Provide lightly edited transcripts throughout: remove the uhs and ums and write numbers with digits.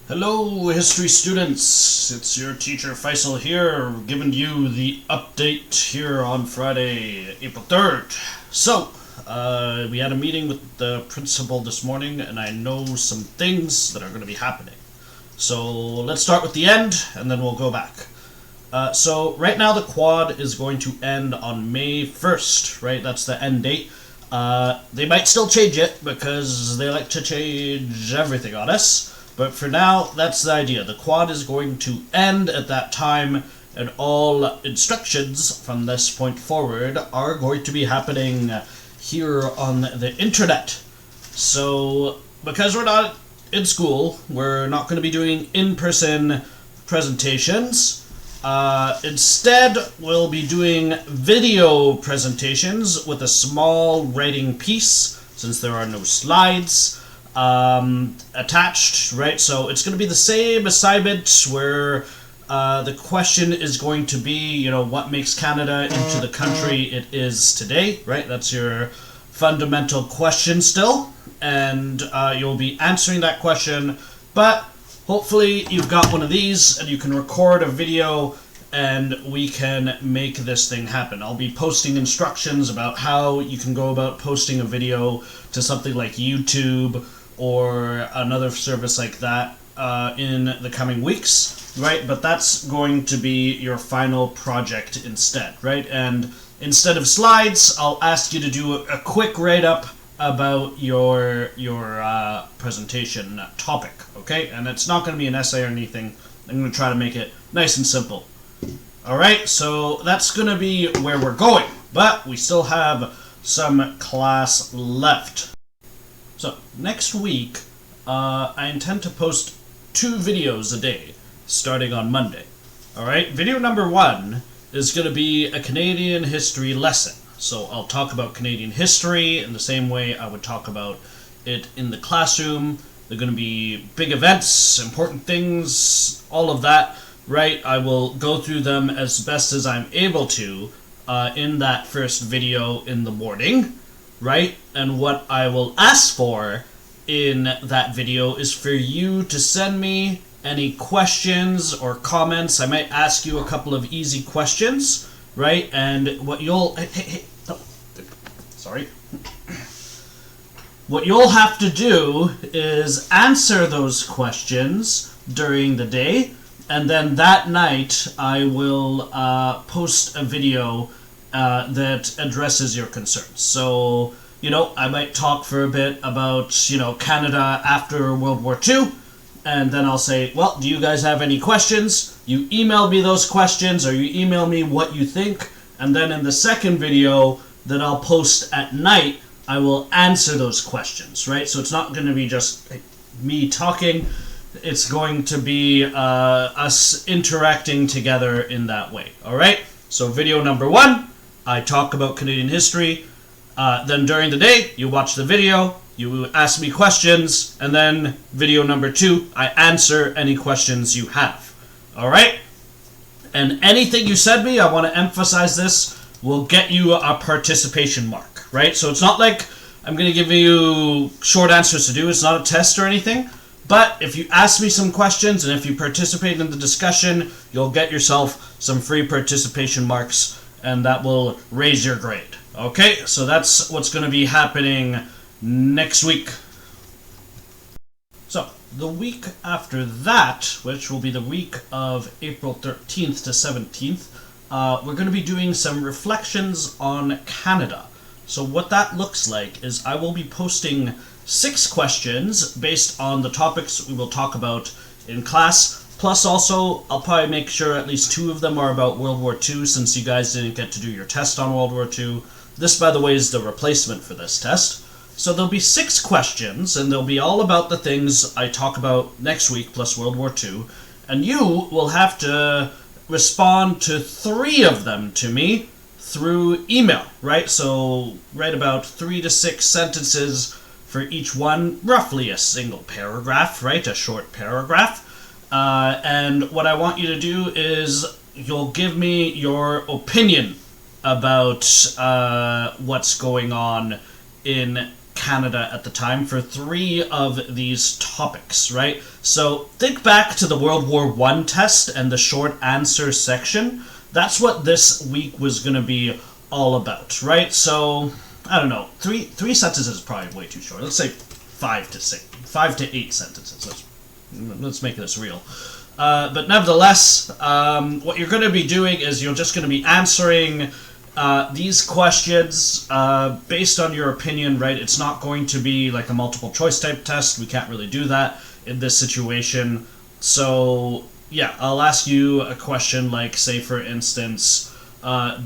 Hello, history students. It's your teacher Faisal here, giving you the update here on Friday, April 3rd. So, we had a meeting with the principal this morning, and I know some things that are going to be happening. So, let's start with the end, and then we'll go back. So, right now the quad is going to end on May 1st, right? That's the end date. They might still change it, because they like to change everything on us. But for now, that's the idea. The quad is going to end at that time, and all instructions from this point forward are going to be happening here on the internet. So, because we're not in school, we're not going to be doing in-person presentations. Instead, we'll be doing video presentations with a small writing piece, since there are no slides attached, right? So it's going to be the same assignment where the question is going to be, what makes Canada into the country it is today, right? That's your fundamental question still, and you'll be answering that question, but hopefully you've got one of these and you can record a video and we can make this thing happen. I'll be posting instructions about how you can go about posting a video to something like YouTube or another service like that in the coming weeks, right? But that's going to be your final project instead, right? And instead of slides, I'll ask you to do a quick write-up about your presentation topic, okay? And it's not going to be an essay or anything. I'm going to try to make it nice and simple. Alright, so that's going to be where we're going, but we still have some class left. So, next week, I intend to post 2 videos a day, starting on Monday. Alright, video number 1 is going to be a Canadian history lesson. So, I'll talk about Canadian history in the same way I would talk about it in the classroom. They're going to be big events, important things, all of that, right? I will go through them as best as I'm able to in that first video in the morning. Right? And what I will ask for in that video is for you to send me any questions or comments. I might ask you a couple of easy questions, right? And what you'll... Sorry. What you'll have to do is answer those questions during the day, and then that night I will post a video that addresses your concerns. So, I might talk for a bit about, Canada after World War II, and then I'll say, well, do you guys have any questions? You email me those questions, or you email me what you think, and then in the second video that I'll post at night, I will answer those questions, right? So it's not going to be just me talking, it's going to be us interacting together in that way, alright? So video number 1, I talk about Canadian history, then during the day, you watch the video, you ask me questions, and then video number 2, I answer any questions you have. Alright? And anything you send me, I want to emphasize this, will get you a participation mark, right? So it's not like I'm going to give you short answers to do, it's not a test or anything, but if you ask me some questions, and if you participate in the discussion, you'll get yourself some free participation marks, and that will raise your grade. Okay, so that's what's going to be happening next week. So, the week after that, which will be the week of April 13th to 17th, we're going to be doing some reflections on Canada. So what that looks like is I will be posting 6 questions based on the topics we will talk about in class. Plus also, I'll probably make sure at least 2 of them are about World War II, since you guys didn't get to do your test on World War II. This, by the way, is the replacement for this test. So there'll be 6 questions, and they'll be all about the things I talk about next week, plus World War II. And you will have to respond to 3 of them to me through email, right? So write about 3 to 6 sentences for each one, roughly a single paragraph, right? A short paragraph. And what I want you to do is you'll give me your opinion about what's going on in Canada at the time for 3 of these topics, right? So think back to the World War I test and the short answer section. That's what this week was going to be all about, right? So, I don't know, three sentences is probably way too short. Let's say 5 to 8 sentences. Let's make this real. But nevertheless, what you're going to be doing is you're just going to be answering these questions based on your opinion, right? It's not going to be like a multiple choice type test. We can't really do that in this situation. So, yeah, I'll ask you a question like, say, for instance,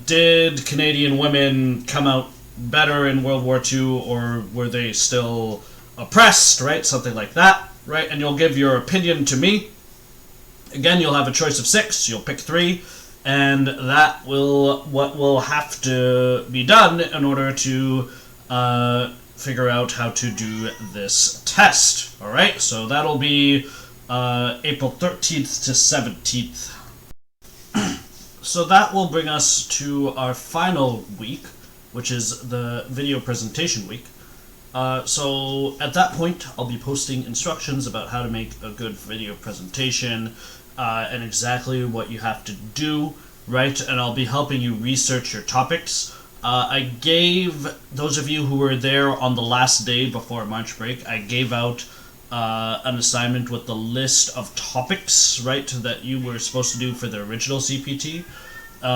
did Canadian women come out better in World War II, or were they still oppressed, right? Something like that, right? And you'll give your opinion to me. Again, you'll have a choice of 6. You'll pick 3. And that what will have to be done in order to figure out how to do this test. All right, so that'll be April 13th to 17th. So that will bring us to our final week, which is the video presentation week. So at that point, I'll be posting instructions about how to make a good video presentation and exactly what you have to do, right? And I'll be helping you research your topics. I gave those of you who were there on the last day before March break, I gave out an assignment with the list of topics, right, that you were supposed to do for the original CPT.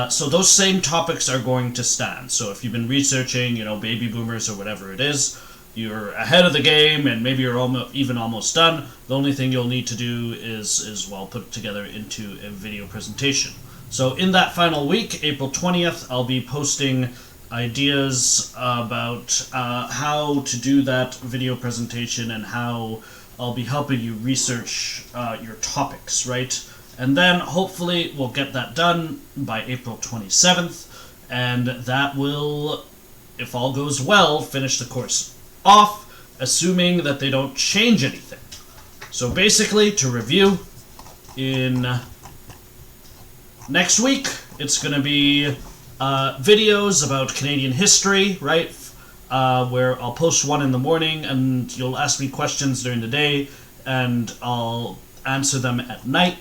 So those same topics are going to stand. So if you've been researching, baby boomers or whatever it is, you're ahead of the game and maybe you're almost done. The only thing you'll need to do is put it together into a video presentation. So in that final week, April 20th, I'll be posting ideas about how to do that video presentation and how I'll be helping you research your topics, right? And then hopefully we'll get that done by April 27th, and that will, if all goes well, finish the course off, assuming that they don't change anything. So basically, to review, in next week, it's going to be videos about Canadian history, right? Where I'll post one in the morning, and you'll ask me questions during the day, and I'll answer them at night.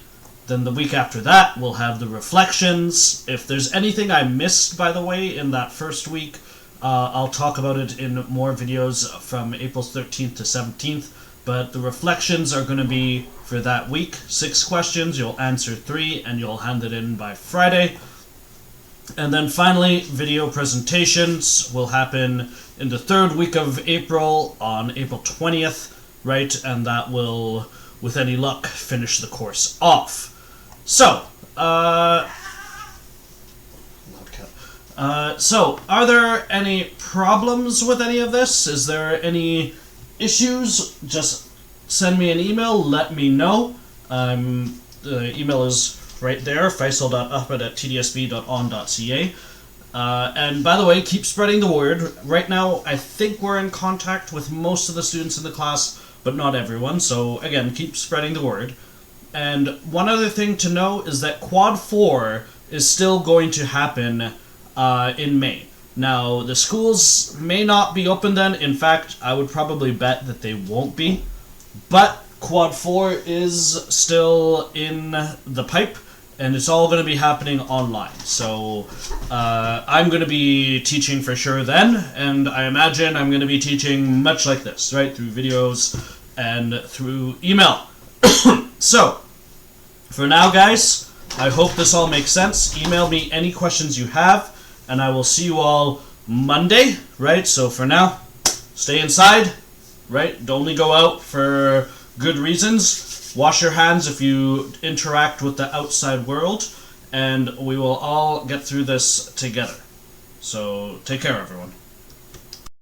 Then the week after that, we'll have the reflections. If there's anything I missed, by the way, in that first week, I'll talk about it in more videos from April 13th to 17th. But the reflections are going to be for that week. 6 questions, you'll answer 3, and you'll hand it in by Friday. And then finally, video presentations will happen in the 3rd week of April, on April 20th, right? And that will, with any luck, finish the course off. So, so are there any problems with any of this? Is there any issues? Just send me an email, let me know. The email is right there, faisal.ahmed@tdsb.on.ca. And by the way, keep spreading the word. Right now, I think we're in contact with most of the students in the class, but not everyone. So again, keep spreading the word. And one other thing to know is that Quad 4 is still going to happen in May. Now, the schools may not be open then. In fact, I would probably bet that they won't be. But Quad 4 is still in the pipe, and it's all going to be happening online. So I'm going to be teaching for sure then, and I imagine I'm going to be teaching much like this, right? Through videos and through email. So, for now, guys, I hope this all makes sense. Email me any questions you have, and I will see you all Monday, right? So for now, stay inside, right? Only go out for good reasons. Wash your hands if you interact with the outside world, and we will all get through this together. So take care, everyone.